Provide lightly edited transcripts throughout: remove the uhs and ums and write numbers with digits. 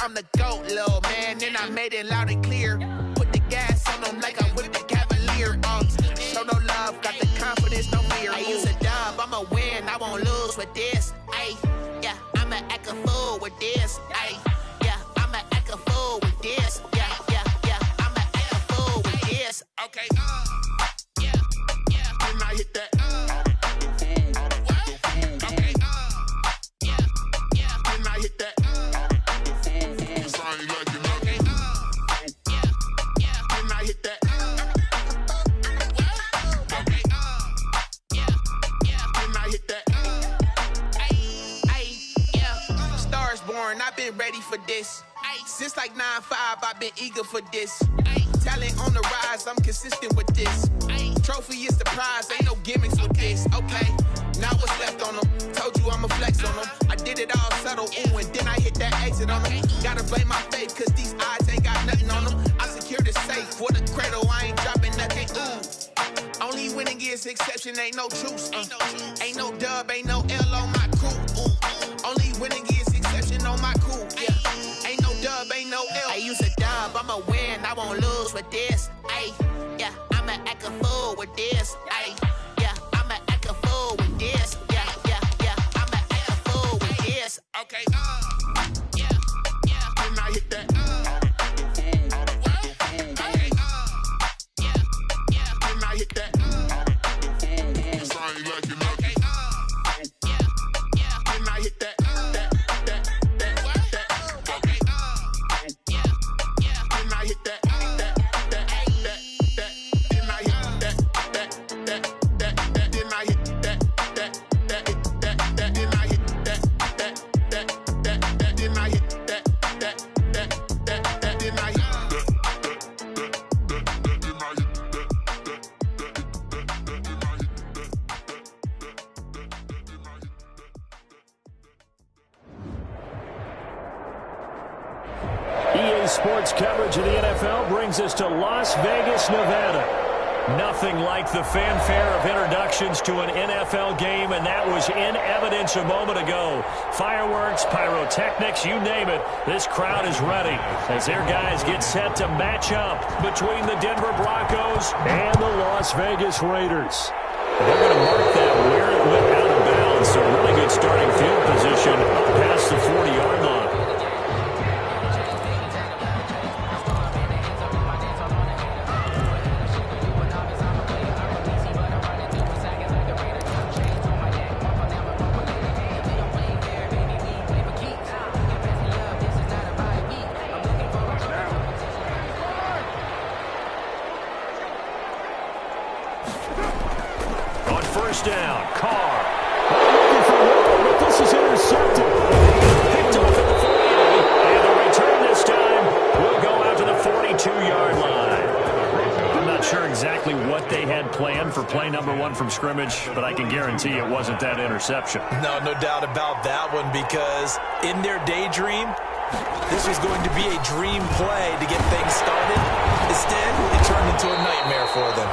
I'm the GOAT, little man, and I made it loud and clear. Put the gas on them like I whipped the Cavalier. Show no love, got the confidence, no fear. I use a dub, I'ma win, I won't lose with this. Ay, yeah, I'ma act a fool with this. Ay, yeah, I'ma act a fool with this. Yeah, yeah, yeah, I'ma act a fool with this. Okay, yeah, yeah, and I hit that. Okay, yeah, yeah, and I hit that. I've been ready for this. Since like 9-5, I've been eager for this. Talent on the rise, I'm consistent with this. Trophy is the prize, ain't no gimmicks with this. Okay, now what's left on them? Told you I'ma flex on them. I did it all subtle, ooh, and then I hit that exit on them. Gotta blame my faith, cause these odds ain't got nothing on them. I secure the safe for the cradle, I ain't dropping nothing, ooh. Only winning is exception, ain't no truce. Ain't no dub, ain't no L on my crew. Only winning is exception on my cool. Yeah, ain't no dub, ain't no L. I use a dub, I'ma win, I won't lose with this. Ay, yeah, I'ma act a fool with this. Ay, yeah, I'ma act a fool with this. Yeah, yeah, yeah, I'ma act a fool with this. Okay, yeah, yeah, and I hit that. Okay, yeah, yeah, and I hit that. Sports coverage of the NFL brings us to Las Vegas, Nevada. Nothing like the fanfare of introductions to an NFL game, and that was in evidence a moment ago. Fireworks, pyrotechnics, you name it. This crowd is ready as their guys get set to match up between the Denver Broncos and the Las Vegas Raiders. They're going to mark that where it went out of bounds, so really good starting field position up past the 40-yard line. Down, Carr. Looking for one, but this is intercepted. Picked off at the 48, and the return this time will go out to the 42-yard line. I'm not sure exactly what they had planned for play number one from scrimmage, but I can guarantee it wasn't that interception. No doubt about that one, because in their daydream, this was going to be a dream play to get things started. Instead, it turned into a nightmare for them.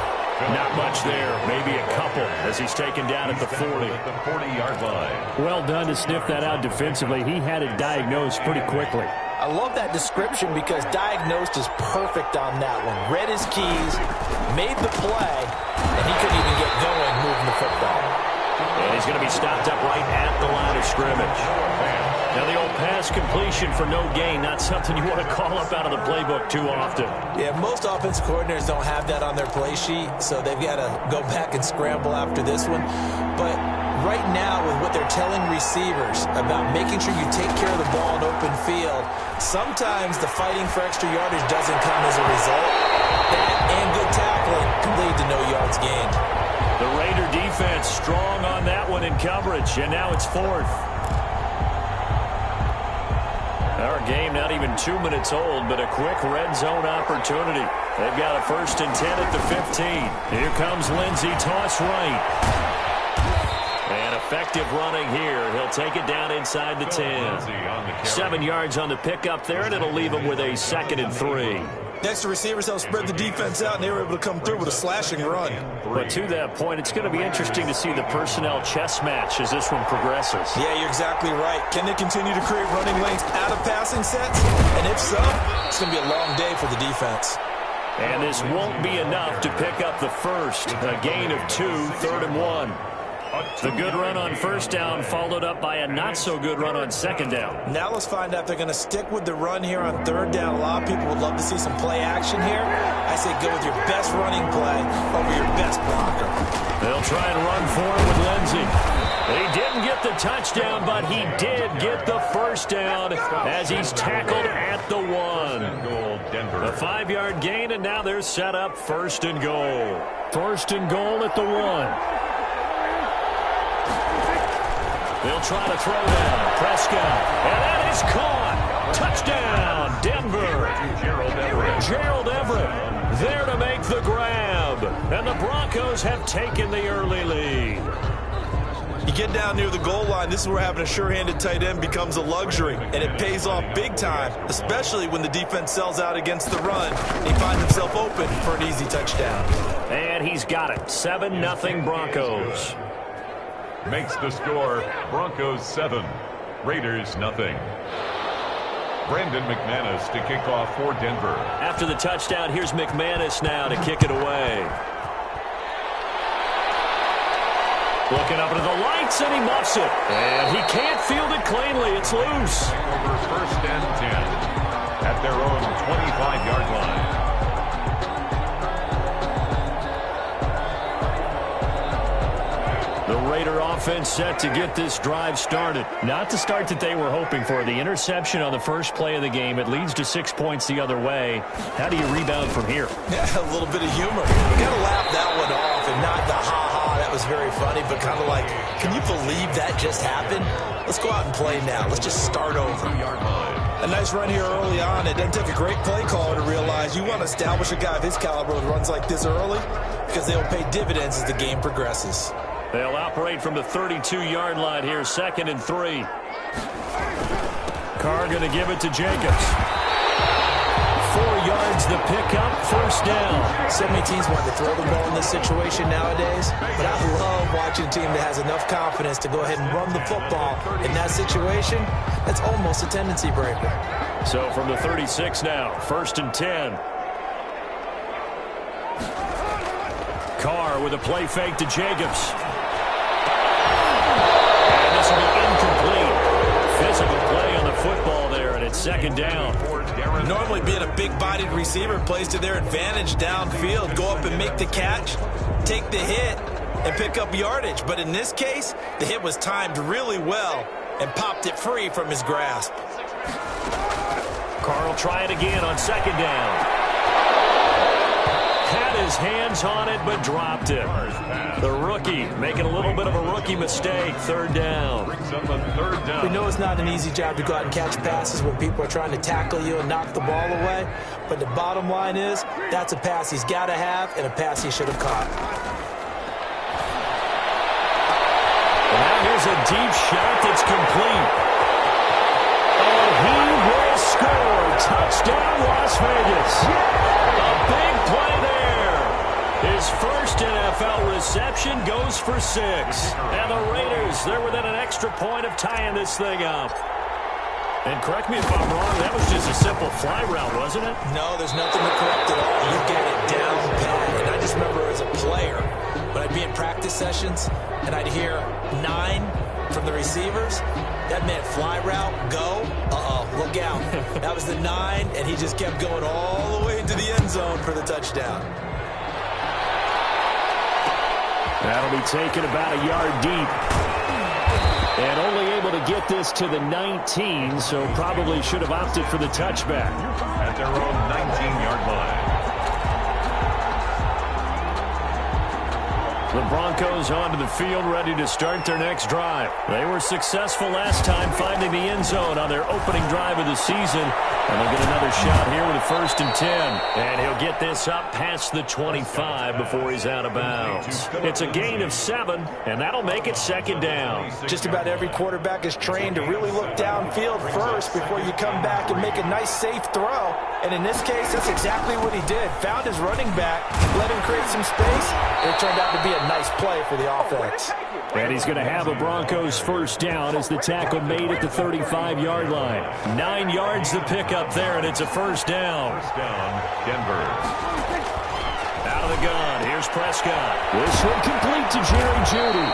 Not much there, maybe a couple, as he's taken down at the 40. The 40-yard line. Well done to sniff that out defensively. He had it diagnosed pretty quickly. I love that description because diagnosed is perfect on that one. Read his keys, made the play, and he couldn't even get going moving the football. And he's going to be stopped up right at the line of scrimmage. Now the old pass completion for no gain, not something you want to call up out of the playbook too often. Yeah, most offensive coordinators don't have that on their play sheet, so they've got to go back and scramble after this one. But right now, with what they're telling receivers about making sure you take care of the ball in open field, sometimes the fighting for extra yardage doesn't come as a result. That and good tackling can lead to no yards gained. The Raider defense strong on that one in coverage, and now it's fourth. Our game not even 2 minutes old, but a quick red zone opportunity. They've got a 1st and 10 at the 15. Here comes Lindsey, toss right. And effective running here. He'll take it down inside the 10. 7 yards on the pickup there, and it'll leave him with a 2nd and 3. Next, the receivers helped spread the defense out, and they were able to come through with a slashing run. But to that point, it's going to be interesting to see the personnel chess match as this one progresses. Yeah, you're exactly right. Can they continue to create running lanes out of passing sets? And if so, it's going to be a long day for the defense. And this won't be enough to pick up the first. A gain of 2, 3rd and 1. The good run on first down followed up by a not-so-good run on second down. Now let's find out if they're going to stick with the run here on third down. A lot of people would love to see some play action here. I say go with your best running play over your best blocker. They'll try and run for him with Lindsey. He didn't get the touchdown, but he did get the first down as he's tackled at the 1. A 5-yard gain, and now they're set up 1st and goal. 1st and goal at the 1. They'll try to throw down Prescott, and that is caught. Touchdown, Denver. Gerald Everett there to make the grab, and the Broncos have taken the early lead. You get down near the goal line, this is where having a sure-handed tight end becomes a luxury, and it pays off big time, especially when the defense sells out against the run. He finds himself open for an easy touchdown. And he's got it, 7-0 Broncos. Makes the score Broncos 7, Raiders 0. Brandon McManus to kick off for Denver. After the touchdown, here's McManus now to kick it away. Looking up into the lights, and he muffs it. And he can't field it cleanly. It's loose. Over 1st and 10 at their own 25-yard line. The Raider offense set to get this drive started. Not the start that they were hoping for. The interception on the first play of the game. It leads to 6 points the other way. How do you rebound from here? Yeah, a little bit of humor. You got to laugh that one off and not the ha-ha. That was very funny, but kind of like, can you believe that just happened? Let's go out and play now. Let's just start over. A nice run here early on. It doesn't take a great play caller to realize you want to establish a guy of his caliber who runs like this early because they'll pay dividends as the game progresses. They'll operate from the 32-yard line here, 2nd and 3. Carr going to give it to Jacobs. 4 yards the pickup, 1st down. 17 teams want to throw the ball in this situation nowadays, but I love watching a team that has enough confidence to go ahead and run the football in that situation. That's almost a tendency breaker. So from the 36 now, 1st and 10. Carr with a play fake to Jacobs. And this will be incomplete. Physical play on the football there, and it's 2nd down. Normally being a big-bodied receiver plays to their advantage downfield. Go up and make the catch, take the hit, and pick up yardage. But in this case, the hit was timed really well and popped it free from his grasp. Carr will try it again on 2nd down. Had his hands on it, but dropped it. The rookie making a little bit of a rookie mistake. 3rd down. We know it's not an easy job to go out and catch passes when people are trying to tackle you and knock the ball away. But the bottom line is, that's a pass he's got to have and a pass he should have caught. And now here's a deep shot that's complete. And he will score. Touchdown, Las Vegas. A big play there. His first NFL reception goes for 6. And the Raiders, they're within an extra point of tying this thing up. And correct me if I'm wrong, that was just a simple fly route, wasn't it? No, there's nothing to correct at all. You get it down pat. And I just remember as a player, when I'd be in practice sessions, and I'd hear 9 from the receivers, that meant fly route, go, look out. That was the 9, and he just kept going all the way into the end zone for the touchdown. That'll be taken about a yard deep. And only able to get this to the 19, so probably should have opted for the touchback. At their own 19-yard line. The Broncos onto the field, ready to start their next drive. They were successful last time finding the end zone on their opening drive of the season. And they'll get another shot here with a 1st and 10. And he'll get this up past the 25 before he's out of bounds. It's a gain of 7, and that'll make it 2nd down. Just about every quarterback is trained to really look downfield first before you come back and make a nice, safe throw. And in this case, that's exactly what he did. Found his running back, let him create some space, and it turned out to be a nice play for the offense. And he's going to have a Broncos 1st down as the tackle made at the 35-yard line. 9 yards the pickup there, and it's a 1st down. 1st down, Denver. Out of the gun, here's Prescott. This one complete to Jerry Jeudy.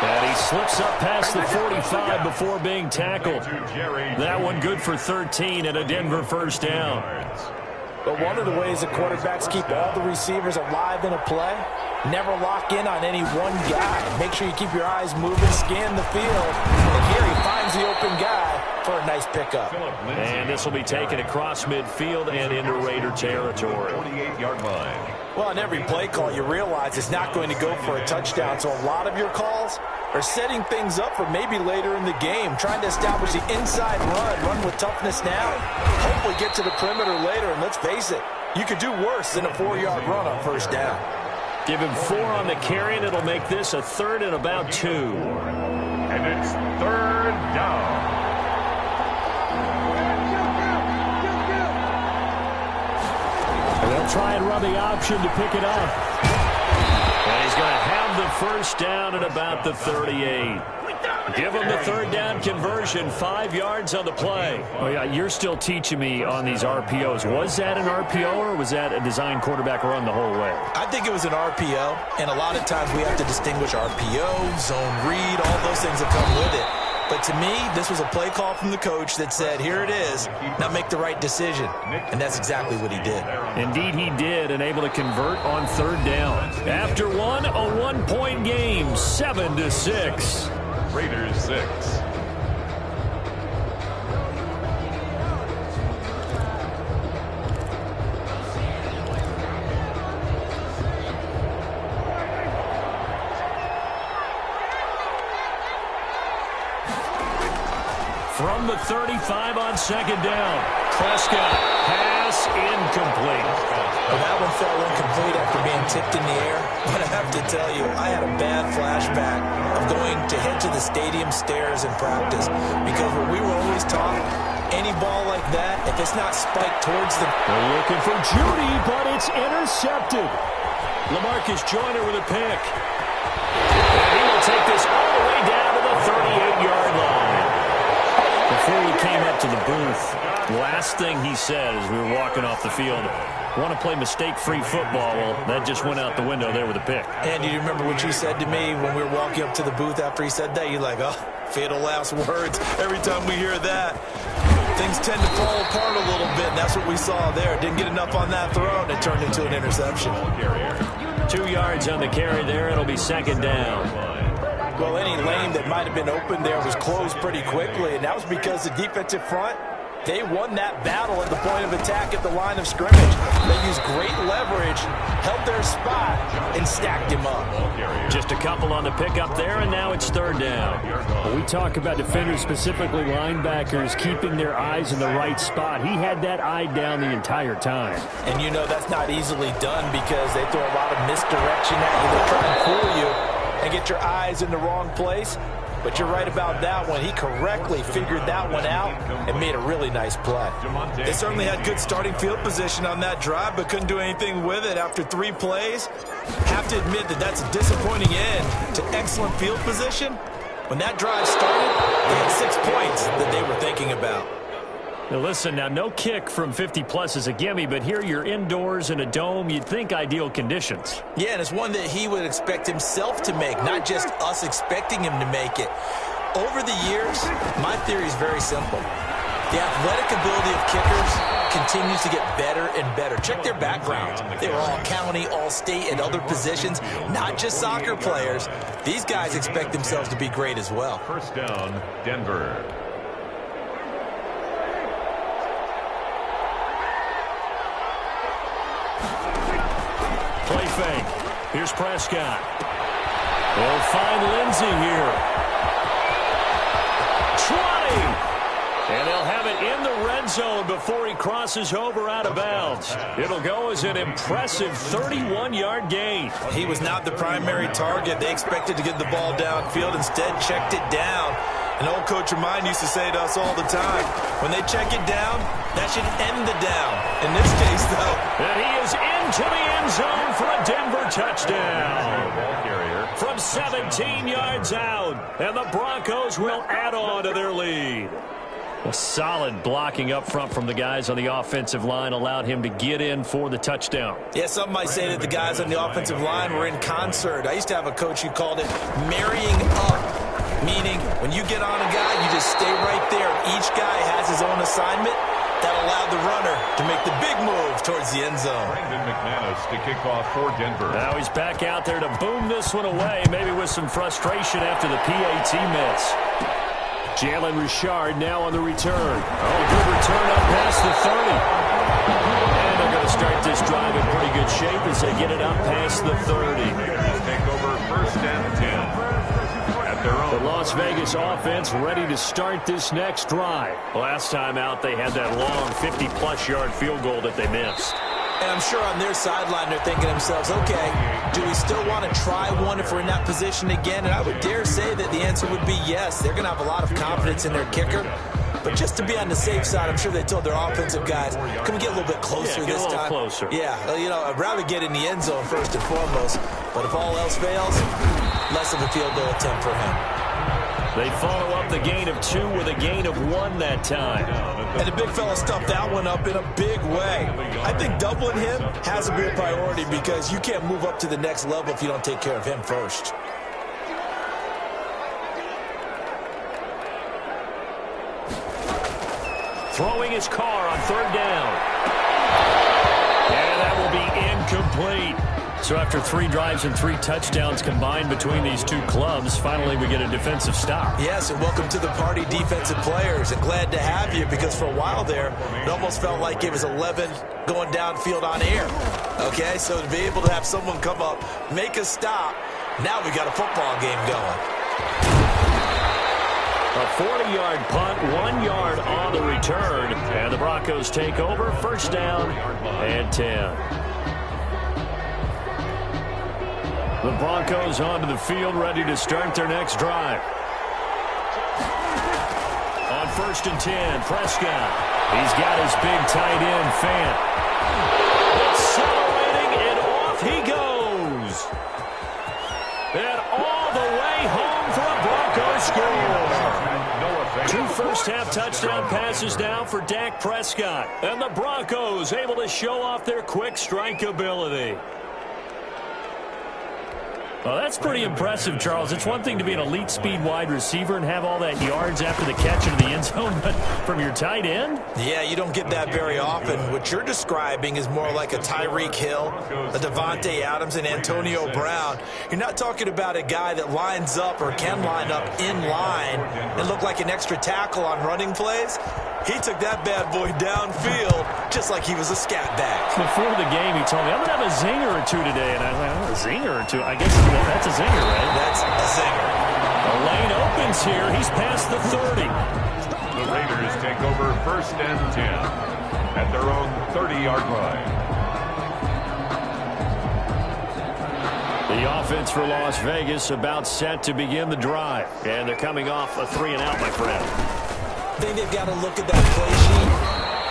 And he slips up past the 45 before being tackled. That one good for 13 and a Denver 1st down. But one of the ways that quarterbacks keep all the receivers alive in a play, never lock in on any one guy. Make sure you keep your eyes moving, scan the field. And here he finds the open guy for a nice pickup. And this will be taken across midfield and into Raider territory. 48-yard line. Well, in every play call, you realize it's not going to go for a touchdown. So a lot of your calls are setting things up for maybe later in the game, trying to establish the inside run with toughness now, hopefully get to the perimeter later. And let's face it, you could do worse than a 4-yard run on 1st down. Give him 4 on the carry, and it'll make this a 3rd and about 2. And it's 3rd down. They'll try and run the option to pick it up. And he's going to have the 1st down at about the 38. Give him the 3rd down conversion, 5 yards on the play. Oh, yeah, you're still teaching me on these RPOs. Was that an RPO or was that a design quarterback run the whole way? I think it was an RPO, and a lot of times we have to distinguish RPO, zone read, all those things that come with it. But to me, this was a play call from the coach that said, here it is, now make the right decision. And that's exactly what he did. Indeed he did, and able to convert on 3rd down. After one, a 1-point game, 7-6. Raiders 6. From the 35 on 2nd down. Prescott, pass incomplete. Well, that one fell incomplete after being tipped in the air. But I have to tell you, I had a bad flashback of going to head to the stadium stairs in practice. Because what we were always taught, any ball like that, if it's not spiked towards the... They're looking for Jeudy, but it's intercepted. LaMarcus Joyner with a pick. And he will take this all the way down to the 38-yard line. Before we came up to the booth, last thing he said as we were walking off the field, want to play mistake-free football. Well, that just went out the window there with a pick. And you remember what you said to me when we were walking up to the booth after he said that? You're like, oh, fatal last words. Every time we hear that, things tend to fall apart a little bit, and that's what we saw there. Didn't get enough on that throw, and it turned into an interception. 2 yards on the carry there. It'll be 2nd down. Well, any lane that might have been open there was closed pretty quickly, and that was because the defensive front, they won that battle at the point of attack at the line of scrimmage. They used great leverage, held their spot, and stacked him up. Just a couple on the pickup there, and now it's 3rd down. When we talk about defenders, specifically linebackers, keeping their eyes in the right spot, he had that eye down the entire time. And you know that's not easily done because they throw a lot of misdirection at you. They try and fool you and get your eyes in the wrong place. But you're right about that one. He correctly figured that one out and made a really nice play. They certainly had good starting field position on that drive, but couldn't do anything with it after 3 plays. Have to admit that that's a disappointing end to excellent field position. When that drive started, they had 6 points that they were thinking about. Now listen, now no kick from 50-plus is a gimme, but here you're indoors in a dome. You'd think ideal conditions. Yeah, and it's one that he would expect himself to make, not just us expecting him to make it. Over the years, my theory is very simple. The athletic ability of kickers continues to get better and better. Check their backgrounds. They were all county, all state, and other positions, not just soccer players. These guys expect themselves to be great as well. 1st down, Denver. Play fake. Here's Prescott. They'll find Lindsey here. 20! And they'll have it in the red zone before he crosses over out of bounds. It'll go as an impressive 31-yard gain. He was not the primary target. They expected to get the ball downfield. Instead, checked it down. An old coach of mine used to say to us all the time, when they check it down, that should end the down. In this case, though. And he is into the end zone for a Denver touchdown. From 17 yards out. And the Broncos will add on to their lead. A solid blocking up front from the guys on the offensive line allowed him to get in for the touchdown. Yeah, some might say that the guys on the offensive line were in concert. I used to have a coach who called it marrying up, meaning when you get on a guy, you just stay right there. Each guy has his own assignment. That allowed the runner to make the big move towards the end zone. Brandon McManus to kick off for Denver. Now he's back out there to boom this one away, maybe with some frustration after the PAT miss. Jalen Richard now on the return. Oh, good return up past the 30. And they're going to start this drive in pretty good shape as they get it up past the 30. Raiders take over 1st and 10 at their own. The Las Vegas offense ready to start this next drive. Last time out, they had that long 50-plus yard field goal that they missed. And I'm sure on their sideline they're thinking to themselves, okay, do we still want to try one if we're in that position again? And I would dare say that the answer would be yes. They're going to have a lot of confidence in their kicker. But just to be on the safe side, I'm sure they told their offensive guys, can we get a little bit closer this time? Closer. Yeah, you know, I'd rather get in the end zone first and foremost. But if all else fails, less of a field goal attempt for him. They follow up the gain of 2 with a gain of 1 that time. And the big fella stuffed that one up in a big way. I think doubling him has to be a priority because you can't move up to the next level if you don't take care of him first. Throwing his car on 3rd down. And that will be incomplete. So after 3 drives and 3 touchdowns combined between these two clubs, finally we get a defensive stop. Yes, and welcome to the party, defensive players. And glad to have you because for a while there, it almost felt like it was 11 going downfield on air. Okay, so to be able to have someone come up, make a stop, now we got a football game going. A 40-yard punt, 1 yard on the return. And the Broncos take over, 1st down and 10. The Broncos onto the field, ready to start their next drive. On 1st and 10, Prescott. He's got his big tight end, Fant. Accelerating, and off he goes. And all the way home for a Broncos score. 2 first-half touchdown passes now for Dak Prescott. And the Broncos able to show off their quick strike ability. Well, that's pretty impressive, Charles. It's one thing to be an elite speed wide receiver and have all that yards after the catch into the end zone, but from your tight end? Yeah, you don't get that very often. What you're describing is more like a Tyreek Hill, a Devontae Adams, and Antonio Brown. You're not talking about a guy that lines up or can line up in line and look like an extra tackle on running plays. He took that bad boy downfield just like he was a scat back. Before the game, he told me, I'm going to have a zinger or 2 today. And I was like, a zinger or 2? I guess that's a zinger, right? That's a zinger. The lane opens here. He's past the 30. The Raiders take over 1st and 10 at their own 30-yard line. The offense for Las Vegas about set to begin the drive. And they're coming off a 3-and-out, my friend. I think they've got to look at that play sheet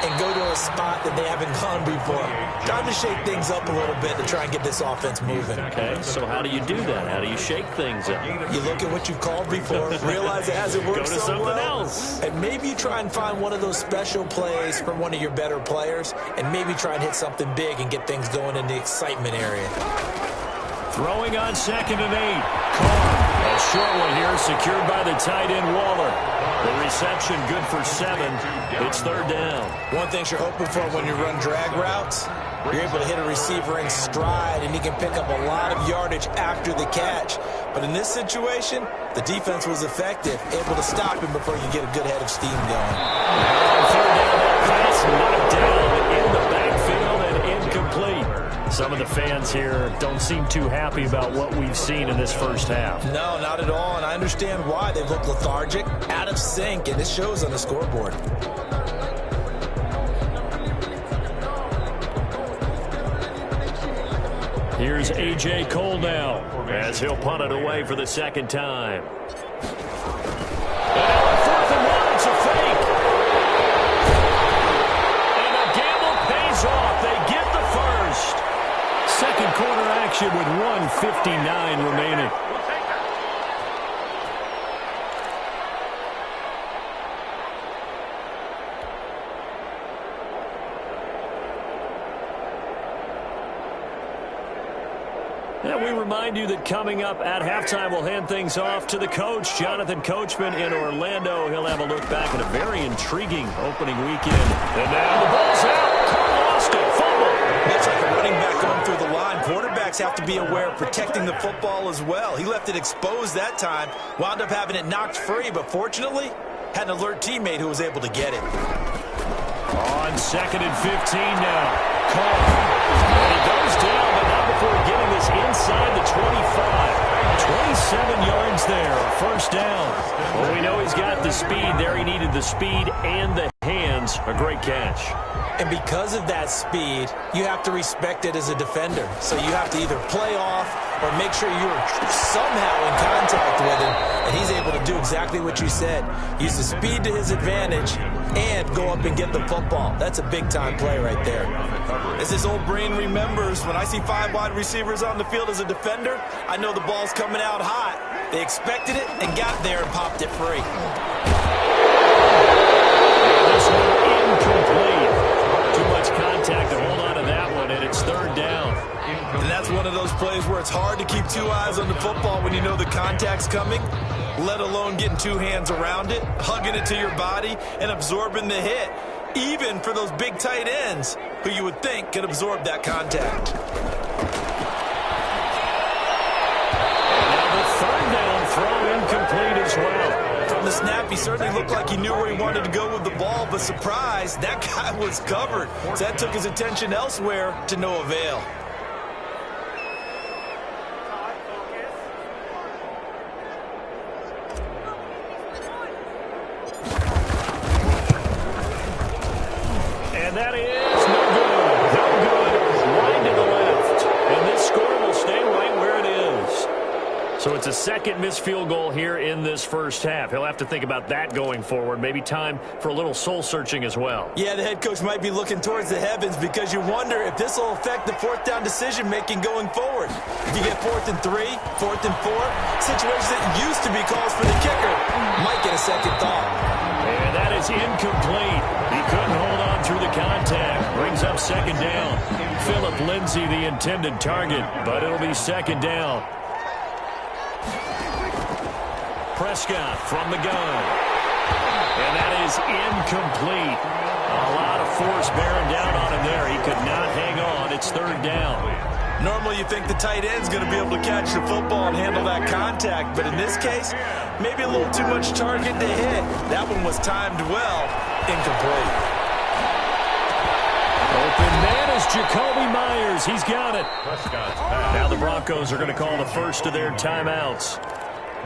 and go to a spot that they haven't gone before. Time to shake things up a little bit to try and get this offense moving. Okay, so how do you do that? How do you shake things up? You look at what you've called before, realize it hasn't worked so well. Go to something else. And maybe you try and find one of those special plays from one of your better players, and maybe try and hit something big and get things going in the excitement area. Throwing on 2nd and 8. Carr. A short one here, secured by the tight end Waller. The reception good for 7. It's 3rd down. One thing you're hoping for when you run drag routes, you're able to hit a receiver in stride, and he can pick up a lot of yardage after the catch. But in this situation, the defense was effective, able to stop him before you get a good head of steam going. Now 3rd down, that pass knocked down in the backfield and incomplete. Some of the fans here don't seem too happy about what we've seen in this first half. No, not at all, and I understand why. They look lethargic, out of sync, and it shows on the scoreboard. Here's A.J. Cole now as he'll punt it away for the second time. And now on 4th and 1, it's a fake. And the gamble pays off. They get the first. Second quarter action with 1:59 remaining. And we remind you that coming up at halftime, we'll hand things off to the coach, Jonathan Coachman in Orlando. He'll have a look back at a very intriguing opening weekend. And now the ball's out. Cole lost it. Fumble. Much like a running back going through the line, quarterbacks have to be aware of protecting the football as well. He left it exposed that time, wound up having it knocked free, but fortunately, had an alert teammate who was able to get it. On 2nd and 15 now. Cole. And he goes down, but not before getting this inside the 25. 27 yards there, a first down. Well, we know he's got the speed there. He needed the speed and the hands. A great catch. And because of that speed, you have to respect it as a defender. So you have to either play off or make sure you're somehow in contact with him, and he's able to do exactly what you said. Use the speed to his advantage and go up and get the football. That's a big-time play right there. As his old brain remembers, when I see 5 wide receivers on the field as a defender, I know the ball's coming out hot. They expected it and got there and popped it free. This one incomplete. Too much contact to hold on to that one, and it's 3rd down. And that's one of those plays where it's hard to keep 2 eyes on the football when you know the contact's coming, let alone getting 2 hands around it, hugging it to your body, and absorbing the hit, even for those big tight ends who you would think could absorb that contact. And now the 3rd down throw incomplete as well. From the snap, he certainly looked like he knew where he wanted to go with the ball, but surprise, that guy was covered. So that took his attention elsewhere to no avail. And that is no good. No good. Wide to the left. And this score will stay right where it is. So it's a second missed field goal here in this first half. He'll have to think about that going forward. Maybe time for a little soul-searching as well. Yeah, the head coach might be looking towards the heavens because you wonder if this will affect the 4th down decision-making going forward. If you get 4th and 3, 4th and 4, situations that used to be calls for the kicker might get a second thought. And that is incomplete. He couldn't hold on through the contact. Brings up 2nd down. Phillip Lindsay, the intended target, but it'll be 2nd down. Prescott from the gun. And that is incomplete. A lot of force bearing down on him there. He could not hang on. It's 3rd down. Normally you think the tight end's going to be able to catch the football and handle that contact, but in this case, maybe a little too much target to hit. That one was timed well. Incomplete. Open man is Jacoby Myers. He's got it. Now the Broncos are going to call the first of their timeouts,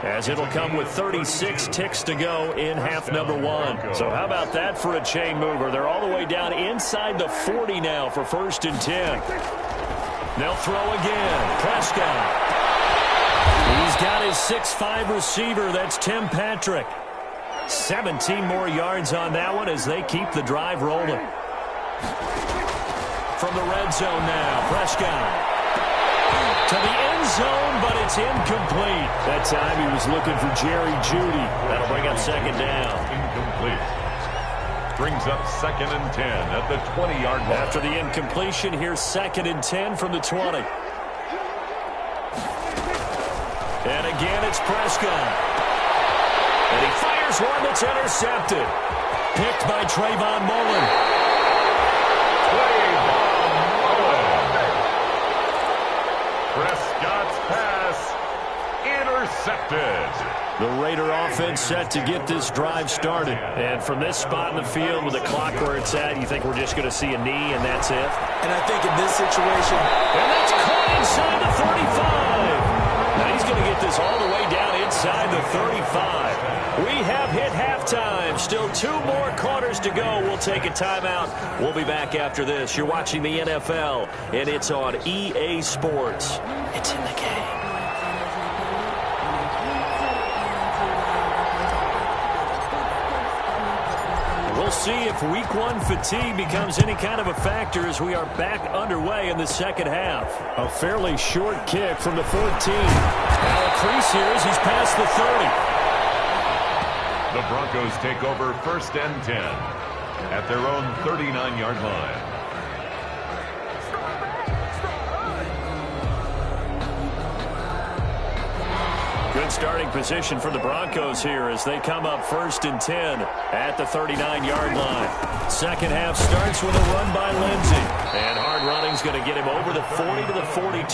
as it'll come with 36 ticks to go in half number 1. So how about that for a chain mover? They're all the way down inside the 40 now for 1st and 10. They'll throw again. Prescott. He's got his 6'5 receiver. That's Tim Patrick. 17 more yards on that one as they keep the drive rolling. From the red zone now, Prescott. To the end zone, but it's incomplete. That time he was looking for Jerry Jeudy. That'll bring up 2nd down. Incomplete. Brings up 2nd and 10 at the 20-yard line. After the incompletion, here's 2nd and 10 from the 20. And again, it's Prescott. And he fires one that's intercepted. Picked by Trayvon Mullen. Prescott's pass intercepted. The Raider offense set to get this drive started. And from this spot in the field with the clock where it's at, you think we're just going to see a knee and that's it? And I think in this situation... And that's caught inside the 35. Now he's going to get this all the way down inside the 35. We have hit halftime. Still 2 more quarters to go. We'll take a timeout. We'll be back after this. You're watching the NFL, and it's on EA Sports. It's in the game. We'll see if Week 1 fatigue becomes any kind of a factor as we are back underway in the second half. A fairly short kick from the 14. Now a crease here as he's past the 30. The Broncos take over 1st and 10 at their own 39-yard line. Good starting position for the Broncos here as they come up 1st and 10 at the 39-yard line. Second half starts with a run by Lindsey. And hard running's going to get him over the 40 to the 42.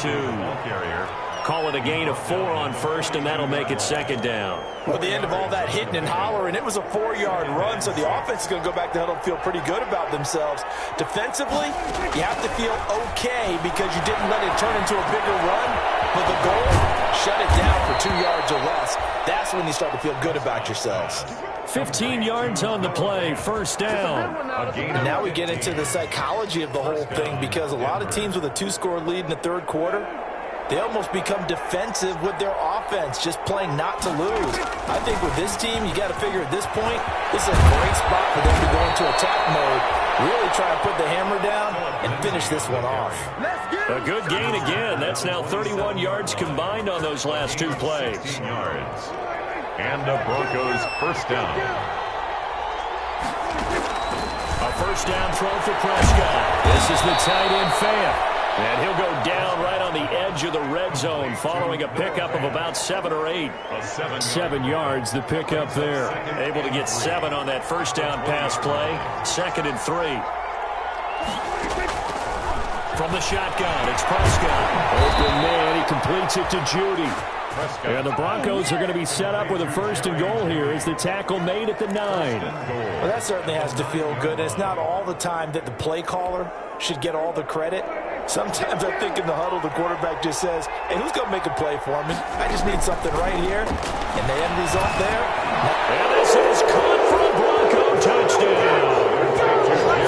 Carrier. Call it a gain of 4 on 1st, and that'll make it 2nd down. Well, the end of all that hitting and hollering, it was a 4-yard run, so the offense is going to go back to huddle and feel pretty good about themselves. Defensively, you have to feel okay because you didn't let it turn into a bigger run, but the goal, shut it down for 2 yards or less. That's when you start to feel good about yourselves. 15 yards on the play, 1st down. And now we get into the psychology of the whole thing because a lot of teams with a 2-score lead in the 3rd quarter, they almost become defensive with their offense, just playing not to lose. I think with this team, you got to figure at this point, this is a great spot for them to go into attack mode, really try to put the hammer down and finish this one off. A good gain again. That's now 31 yards combined on those last 2 plays. Yards. And the Broncos 1st down. A 1st down throw for Prescott. This is the tight end Fant. And he'll go down right on the edge of the red zone following a pickup of about 7 or 8. 7 yards, the pickup there. Able to get 7 on that 1st down pass play. 2nd and 3. From the shotgun, it's Prescott. Open man, he completes it to Judy. And the Broncos are going to be set up with a 1st and goal here as the tackle made at the 9. Well, that certainly has to feel good. It's not all the time that the play caller should get all the credit. Sometimes I think in the huddle, the quarterback just says, hey, who's going to make a play for me? I just need something right here. And the end result there. And this is caught for a Bronco touchdown.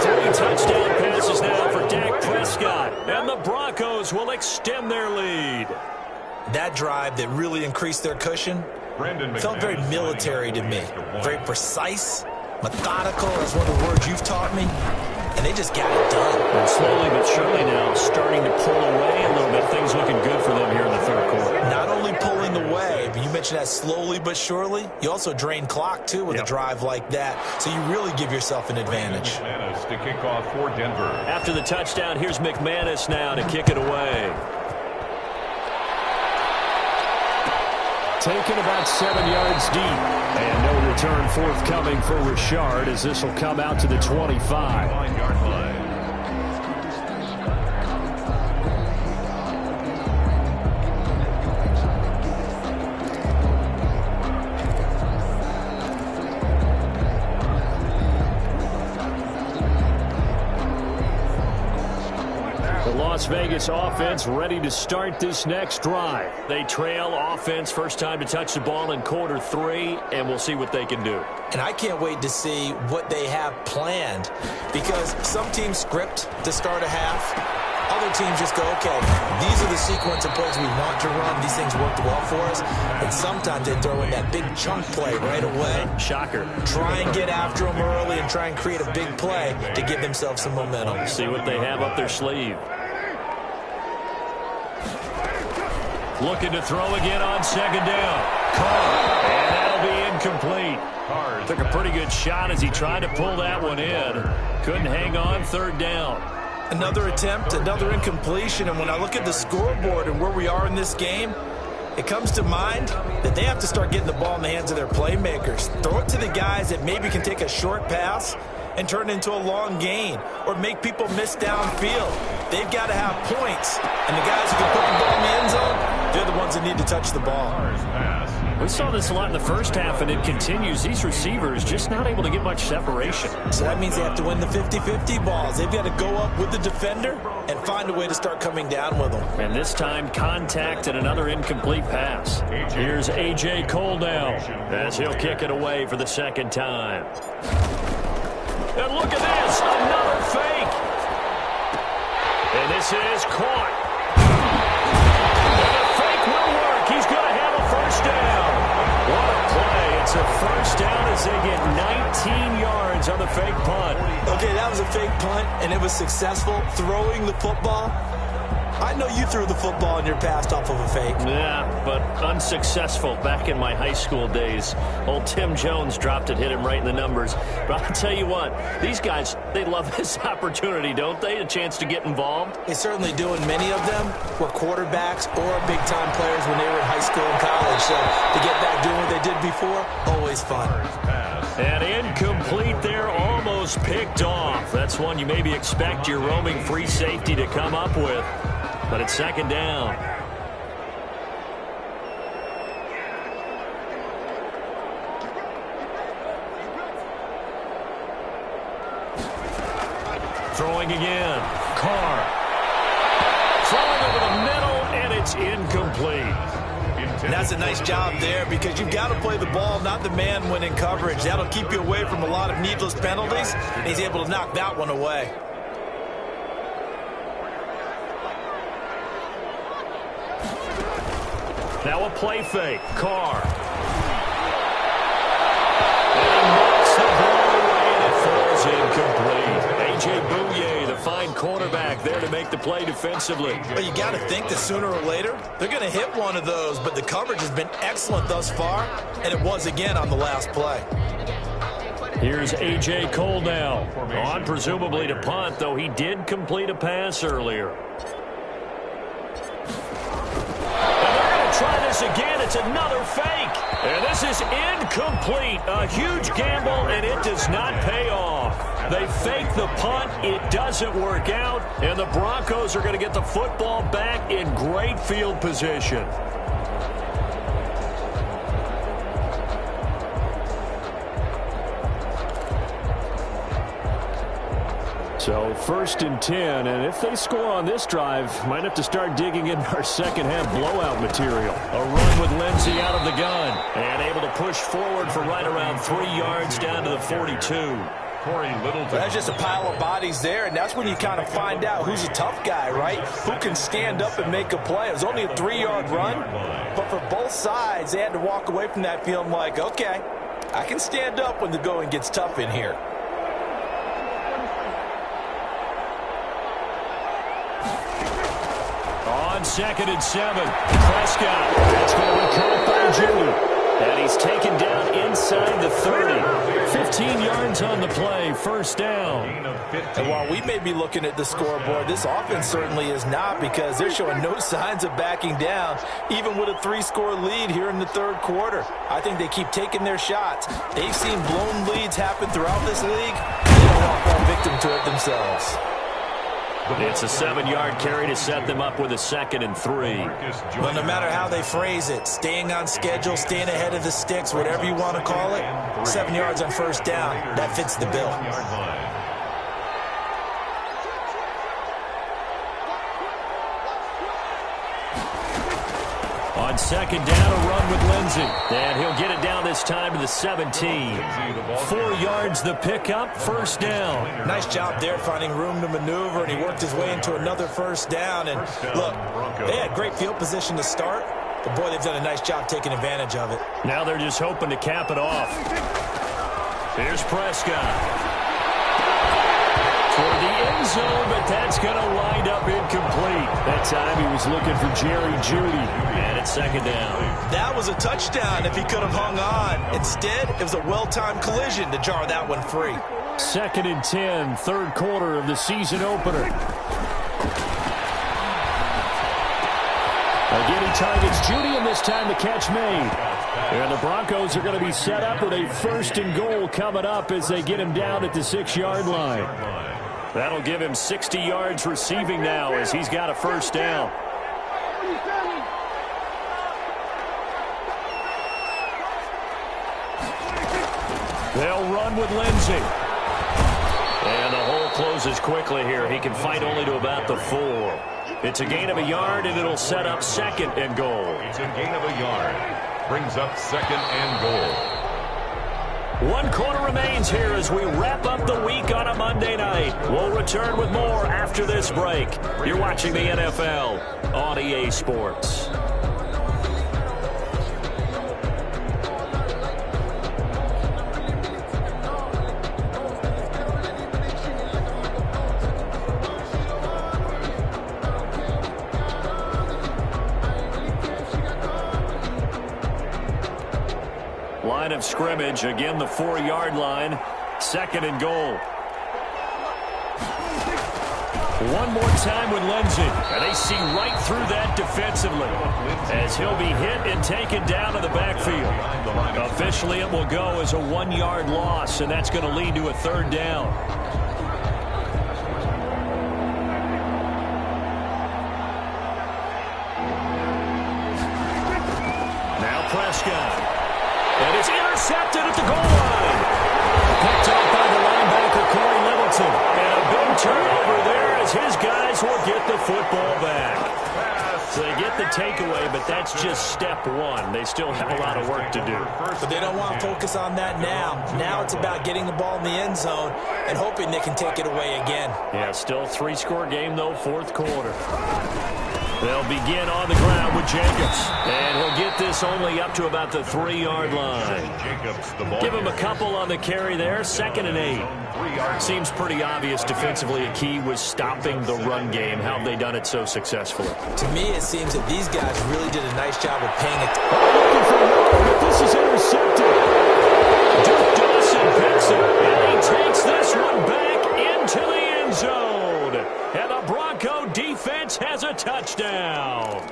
3 touchdown passes now for Dak Prescott. And the Broncos will extend their lead. That drive that really increased their cushion felt very military to me. Very precise, methodical, that's one of the words you've taught me. And they just got it done. And slowly but surely now starting to pull away a little bit. Things looking good for them here in the 3rd quarter. Not only pulling away, but you mentioned that slowly but surely. You also drain clock, too, with a drive like that. So you really give yourself an advantage. McManus to kick off for Denver. After the touchdown, here's McManus now to kick it away. Taken about 7 yards deep. And no return forthcoming for Richard as this will come out to the 25. 9-yard line. The Las Vegas offense ready to start this next drive. They trail offense, first time to touch the ball in quarter 3, and we'll see what they can do. And I can't wait to see what they have planned because some teams script to start a half. Other teams just go, okay, these are the sequence of plays we want to run. These things worked well for us. And sometimes they throw in that big chunk play right away. Shocker. Try and get after them early and try and create a big play to give themselves some momentum. See what they have up their sleeve. Looking to throw again on 2nd down. Carr, and that'll be incomplete. Carr took a pretty good shot as he tried to pull that one in. Couldn't hang on, 3rd down. Another attempt, another incompletion, and when I look at the scoreboard and where we are in this game, it comes to mind that they have to start getting the ball in the hands of their playmakers. Throw it to the guys that maybe can take a short pass and turn it into a long gain or make people miss downfield. They've got to have points, and the guys who can put the ball in the end zone, they're the ones that need to touch the ball. Pass We saw this a lot in the first half, and it continues. These receivers just not able to get much separation. So that means they have to win the 50-50 balls. They've got to go up with the defender and find a way to start coming down with them. And this time, contact and another incomplete pass. Here's A.J. Cole now as he'll kick it away for the second time. And look at this, another fake. And this is caught. And the fake will work. He's going to have a first down. What a play. It's a first down as they get 19 yards on the fake punt. Okay, that was a fake punt, and it was successful. Throwing the football. I know you threw the football in your past off of a fake. Yeah, but unsuccessful back in my high school days. Old Tim Jones dropped it, hit him right in the numbers. But I'll tell you what, these guys, they love this opportunity, don't they? A chance to get involved. They certainly do, and many of them were quarterbacks or big-time players when they were in high school and college. So to get back doing what they did before, always fun. And incomplete there, almost picked off. That's one you maybe expect your roaming free safety to come up with. But it's second down. Throwing again. Carr. Throwing over the middle, and it's incomplete. And that's a nice job there because you've got to play the ball, not the man when in coverage. That'll keep you away from a lot of needless penalties, and he's able to knock that one away. Now a play fake. Carr. And he knocks the ball away, and it falls incomplete. A.J. Bouye, the fine quarterback, there to make the play defensively. But you got to think that sooner or later, they're going to hit one of those. But the coverage has been excellent thus far, and it was again on the last play. Here's A.J. Cole now. On presumably to punt, though he did complete a pass earlier. Try this again. It's another fake. And this is incomplete. A huge gamble, and it does not pay off. They fake the punt. It doesn't work out. And the Broncos are going to get the football back in great field position. So first and 10, and if they score on this drive, might have to start digging into our second half blowout material. A run with Lindsey out of the gun, and able to push forward for right around 3 yards down to the 42. That's just a pile of bodies there, and that's when you kind of find out who's a tough guy, right? Who can stand up and make a play. It was only a 3-yard run, but for both sides, they had to walk away from that feeling like, okay, I can stand up when the going gets tough in here. On 2nd and 7, Prescott. That's going to be caught by Judy. And he's taken down inside the 30. 15 yards on the play, first down. And while we may be looking at the scoreboard, this offense certainly is not, because they're showing no signs of backing down, even with a 3-score lead here in the third quarter. I think they keep taking their shots. They've seen blown leads happen throughout this league. They don't want to fall victim to it themselves. It's a 7-yard carry to set them up with a 2nd and 3. Well, no matter how they phrase it, staying on schedule, staying ahead of the sticks, whatever you want to call it, 7 yards on first down, that fits the bill. On 2nd down, a run with Lindsey. And he'll get it down this time to the 17. 4 yards the pickup, first down. Nice job there finding room to maneuver, and he worked his way into another first down. And look, they had great field position to start, but boy, they've done a nice job taking advantage of it. Now they're just hoping to cap it off. Here's Prescott. For the end zone, but that's going to wind up incomplete. That time he was looking for Jerry Jeudy. And it's 2nd down. That was a touchdown if he could have hung on. Instead, it was a well-timed collision to jar that one free. 2nd and 10, third quarter of the season opener. Again, he targets Jeudy, and this time the catch made. And the Broncos are going to be set up with a 1st and goal coming up as they get him down at the 6-yard line. That'll give him 60 yards receiving now as he's got a first down. They'll run with Lindsey. And the hole closes quickly here. He can fight only to about the 4. It's a gain of a yard, and it'll set up 2nd and goal. It's a gain of a yard. Brings up 2nd and goal. 1 quarter remains here as we wrap up the week on a Monday night. We'll return with more after this break. You're watching the NFL on EA Sports. Line of scrimmage, again the 4-yard line, 2nd and goal. One more time with Lindsey, and they see right through that defensively as he'll be hit and taken down to the backfield. Officially, it will go as a 1-yard loss, and that's going to lead to a 3rd down. Now Prescott. And it's intercepted at the goal line. Picked up by the linebacker, Corey Littleton. And a big turnover there as his guys will get the football back. So they get the takeaway, but that's just step 1. They still have a lot of work to do. But they don't want to focus on that now. Now it's about getting the ball in the end zone and hoping they can take it away again. Yeah, still 3-score game, though, 4th quarter. They'll begin on the ground with Jacobs. And he'll get this only up to about the 3-yard line. Give him a couple on the carry there. 2nd and 8. Seems pretty obvious defensively a key was stopping the run game. How have they done it so successfully? To me, it seems that these guys really did a nice job of paying it. Looking for more, but this is intercepted. Duke Dawson picks it, and he takes this one back into the end zone. And the Bronco defense has a touchdown.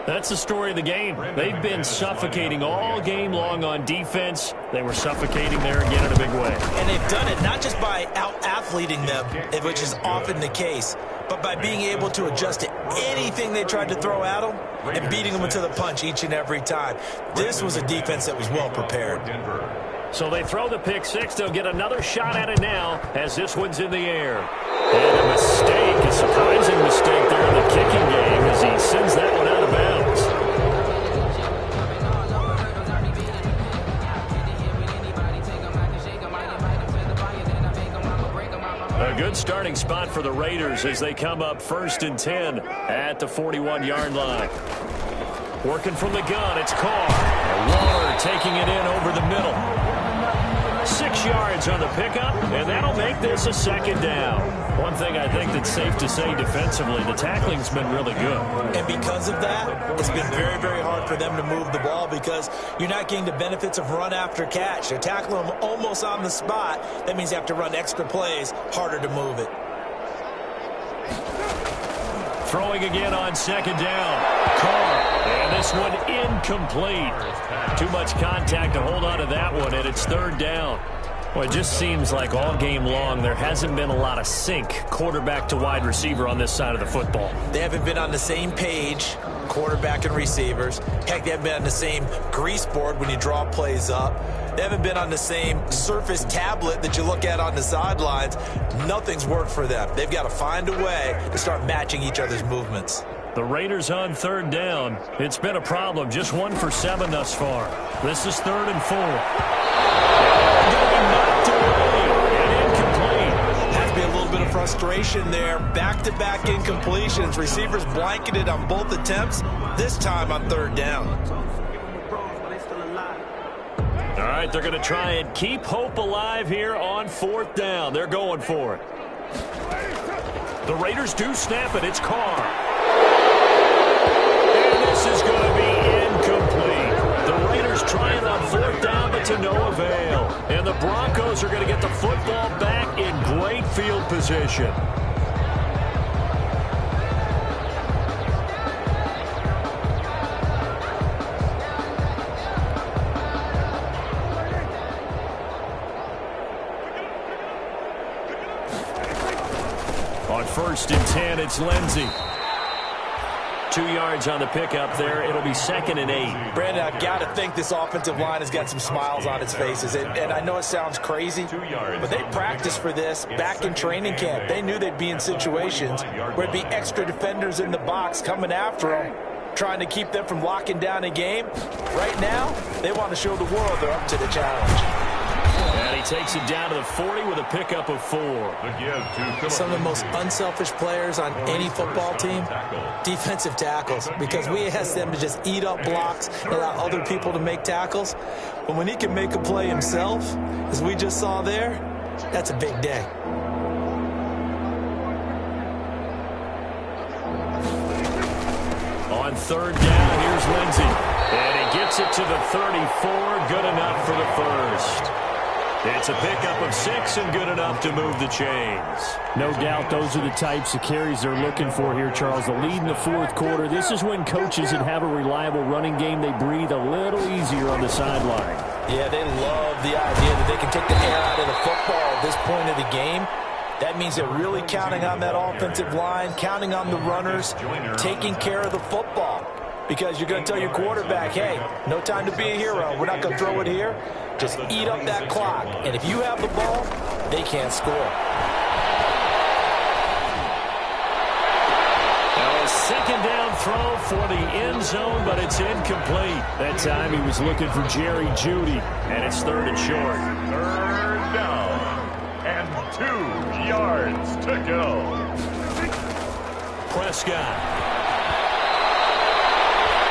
That's the story of the game. They've been suffocating all game long on defense. They were suffocating there again in a big way. And they've done it not just by out-athleting them, which is often the case, but by being able to adjust to anything they tried to throw at them and beating them to the punch each and every time. This was a defense that was well prepared. So they throw the pick 6. They'll get another shot at it now as this one's in the air. And a mistake, a surprising mistake there in the kicking game as he sends that one out of bounds. A good starting spot for the Raiders as they come up 1st and 10 at the 41-yard line. Working from the gun, it's Carr. Waller taking it in over the middle. 6 yards on the pickup, and that'll make this a 2nd down. One thing I think that's safe to say defensively, the tackling's been really good. And because of that, it's been very, very hard for them to move the ball because you're not getting the benefits of run after catch. They're tackling them almost on the spot. That means you have to run extra plays, harder to move it. Throwing again on 2nd down. Carr, and this one incomplete. Too much contact to hold on to that one, and it's 3rd down. Well, it just seems like all game long there hasn't been a lot of sync quarterback to wide receiver on this side of the football. They haven't been on the same page, quarterback and receivers. Heck, they haven't been on the same grease board when you draw plays up. They haven't been on the same Surface tablet that you look at on the sidelines. Nothing's worked for them. They've got to find a way to start matching each other's movements. The Raiders on 3rd down. It's been a problem. Just 1 for 7 thus far. This is 3rd and 4. Knocked away and incomplete. Has to be a little bit of frustration there. Back-to-back incompletions. Receivers blanketed on both attempts. This time on 3rd down. All right, they're going to try and keep hope alive here on 4th down. They're going for it. The Raiders do snap it. It's Carr. And this is going to be incomplete. The Raiders trying on 4th down, but to no avail. And the Broncos are going to get the football back in great field position. On 1st and 10, it's Lindsey. 2 yards on the pickup there. It'll be 2nd and 8. Brandon, I've got to think this offensive line has got some smiles on its faces. And I know it sounds crazy, but they practiced for this back in training camp. They knew they'd be in situations where there'd be extra defenders in the box coming after them, trying to keep them from locking down a game. Right now, they want to show the world they're up to the challenge. And he takes it down to the 40 with a pickup of 4. Some of the most unselfish players on any football team, defensive tackles, because we ask them to just eat up blocks and allow other people to make tackles. But when he can make a play himself, as we just saw there, that's a big day. On 3rd down, here's Lindsey. And he gets it to the 34, good enough for the first. It's a pickup of 6 and good enough to move the chains. No doubt those are the types of carries they're looking for here, Charles. The lead in the 4th quarter. This is when coaches that have a reliable running game, they breathe a little easier on the sideline. Yeah, they love the idea that they can take the air out of the football at this point of the game. That means they're really counting on that offensive line, counting on the runners, taking care of the football. Because you're going to tell your quarterback, hey, no time to be a hero. We're not going to throw it here. Just eat up that clock. And if you have the ball, they can't score. A 2nd down throw for the end zone, but it's incomplete. That time he was looking for Jerry Jeudy. And it's 3rd and short. 3rd down and 2 yards to go. Prescott.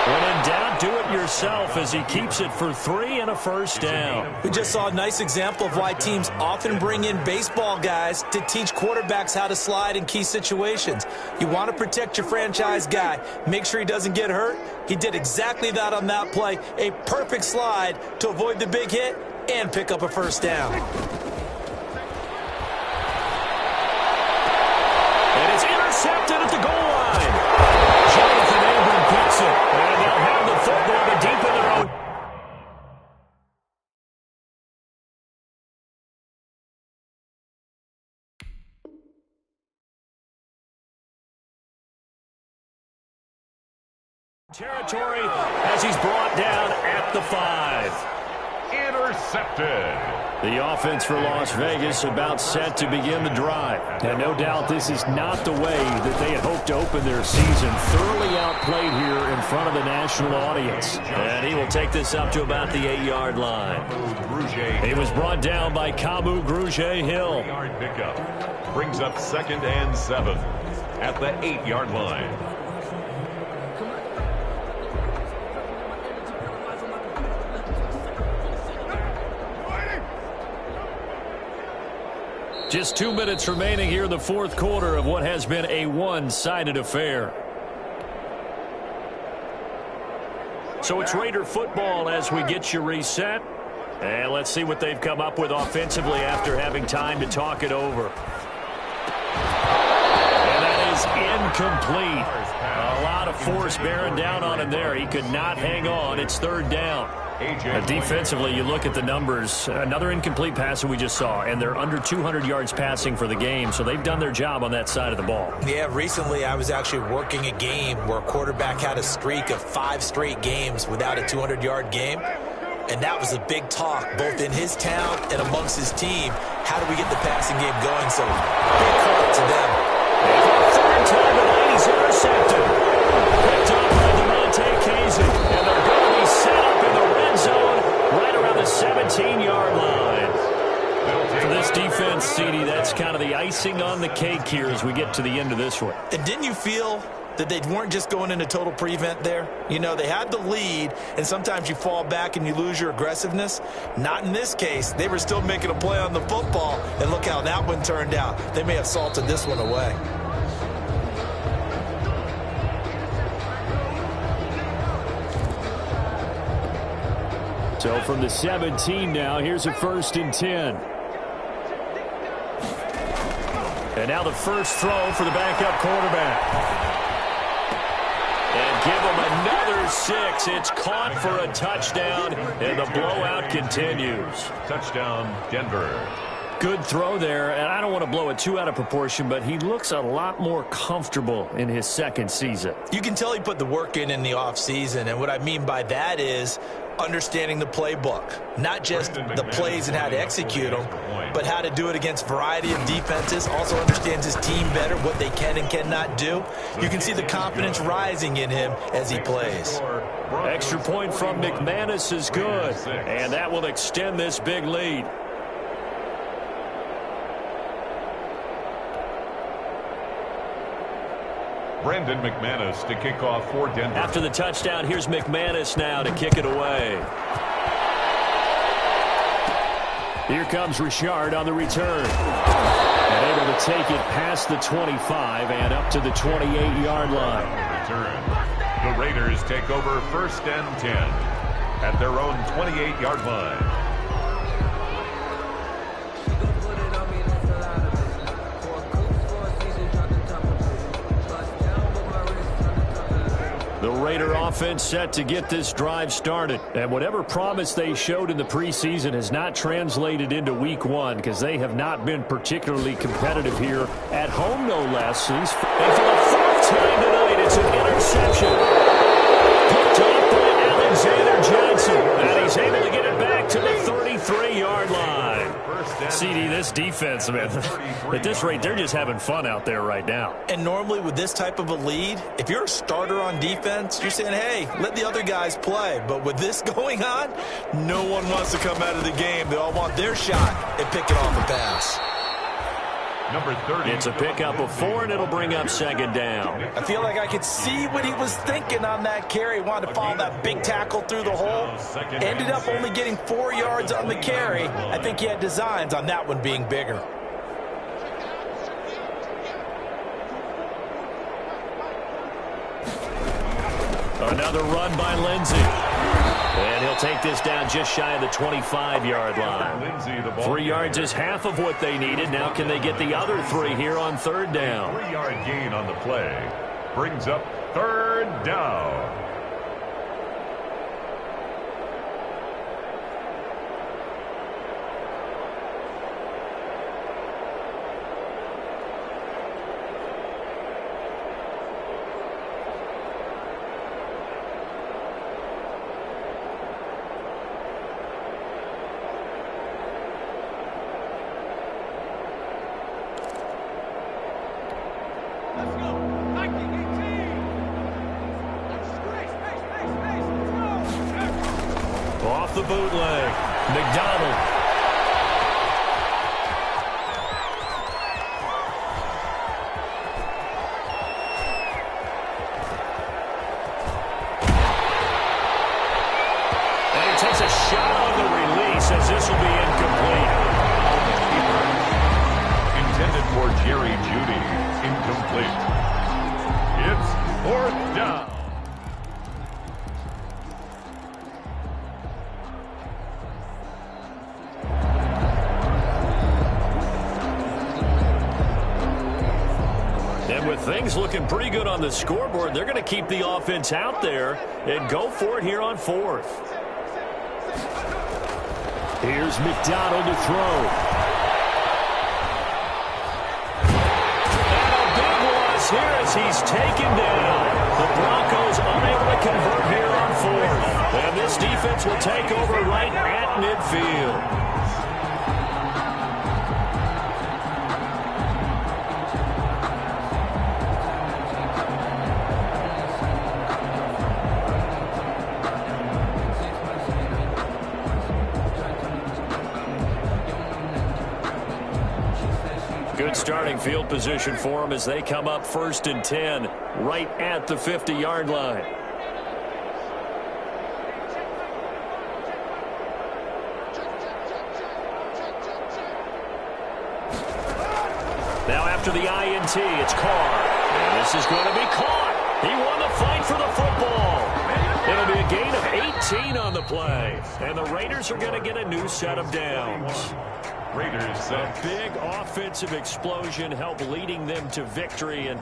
When in doubt, do it yourself as he keeps it for 3 and a first down. We just saw a nice example of why teams often bring in baseball guys to teach quarterbacks how to slide in key situations. You want to protect your franchise guy. Make sure he doesn't get hurt. He did exactly that on that play. A perfect slide to avoid the big hit and pick up a first down. And it's intercepted at the goal line. Jonathan Abram picks it. And they'll have the football but deep in their own. Territory as he's brought down at the 5. Intercepted. The offense for Las Vegas about set to begin the drive. And no doubt this is not the way that they had hoped to open their season. Thoroughly outplayed here in front of the national audience. And he will take this up to about the 8-yard line. He was brought down by Kamu Grugier-Hill. Pickup brings up 2nd and 7 at the 8-yard line. Just 2 minutes remaining here in the 4th quarter of what has been a one-sided affair. So it's Raider football as we get you reset. And let's see what they've come up with offensively after having time to talk it over. And that is incomplete. A lot of force bearing down on him there. He could not hang on. It's 3rd down. Defensively, you look at the numbers. Another incomplete pass that we just saw, and they're under 200 yards passing for the game, so they've done their job on that side of the ball. Yeah, recently I was actually working a game where a quarterback had a streak of 5 straight games without a 200-yard game, and that was a big talk both in his town and amongst his team. How do we get the passing game going? So big credit to them. 3rd time and 8, he's intercepted. Picked up by DeMonte Casey, and they're going to be set up in the red zone right around the 17-yard line. For this defense, CD, that's kind of the icing on the cake here as we get to the end of this one. And didn't you feel that they weren't just going into total prevent there? You know, they had the lead, and sometimes you fall back and you lose your aggressiveness. Not in this case. They were still making a play on the football, and look how that one turned out. They may have salted this one away. So from the 17 now, here's a 1st and 10. And now the first throw for the backup quarterback. And give him another 6. It's caught for a touchdown, and the blowout continues. Touchdown, Denver. Good throw there, and I don't want to blow it too out of proportion, but he looks a lot more comfortable in his second season. You can tell he put the work in the offseason, and what I mean by that is understanding the playbook. Not just the plays and how to execute them, but how to do it against a variety of defenses. Also understands his team better, what they can and cannot do. You can see the confidence rising in him as he plays. Extra point from McManus is good, and that will extend this big lead. Brandon McManus to kick off for Denver. After the touchdown, here's McManus now to kick it away. Here comes Richard on the return. And able to take it past the 25 and up to the 28-yard line. Return. The Raiders take over 1st and 10 at their own 28-yard line. The Raider offense set to get this drive started. And whatever promise they showed in the preseason has not translated into week one because they have not been particularly competitive here at home, no less. And for the fourth time tonight, it's an interception. Picked up by Alexander Johnson. And he's able to get it back to the 33-yard line. CD, this defense, man, at this rate, they're just having fun out there right now. And normally with this type of a lead, if you're a starter on defense, you're saying, hey, let the other guys play. But with this going on, no one wants to come out of the game. They all want their shot at picking off a pass. Number 30. It's a pickup of 4, and it'll bring up 2nd down. I feel like I could see what he was thinking on that carry. He wanted to follow that big tackle through the hole. Ended up only getting 4 yards on the carry. I think he had designs on that one being bigger. Another run by Lindsey. And he'll take this down just shy of the 25-yard line. 3 yards is half of what they needed. Now can they get the other 3 here on 3rd down? 3-yard gain on the play. Brings up 3rd down. Off the bootleg. McDonald. And he takes a shot on the release as this will be incomplete. Intended for Jerry Jeudy. Incomplete. It's 4th down. Things looking pretty good on the scoreboard. They're going to keep the offense out there and go for it here on 4th. Here's McDonald to throw. And a big loss here as he's taken down. The Broncos unable to convert here on 4th. And this defense will take over right at midfield. Good starting field position for them as they come up 1st and 10 right at the 50-yard line. Now after the INT, it's Carr. And this is going to be caught. He won the fight for the football. It'll be a gain of 18 on the play. And the Raiders are going to get a new set of downs. Raiders 6. A big offensive explosion helped leading them to victory, and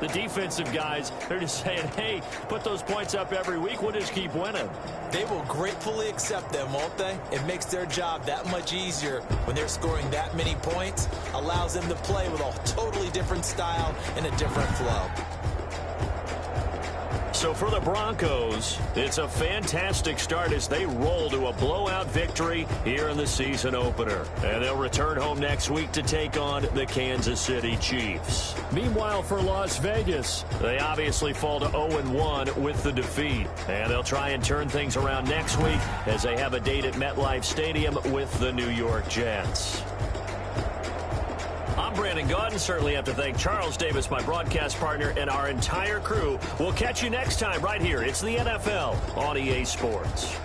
the defensive guys, they're just saying, hey, put those points up every week, we'll just keep winning. They will gratefully accept them, won't they? It makes their job that much easier when they're scoring that many points, allows them to play with a totally different style and a different flow. So for the Broncos, it's a fantastic start as they roll to a blowout victory here in the season opener. And they'll return home next week to take on the Kansas City Chiefs. Meanwhile, for Las Vegas, they obviously fall to 0-1 with the defeat. And they'll try and turn things around next week as they have a date at MetLife Stadium with the New York Jets. I'm Brandon Gaudin. Certainly have to thank Charles Davis, my broadcast partner, and our entire crew. We'll catch you next time right here. It's the NFL on EA Sports.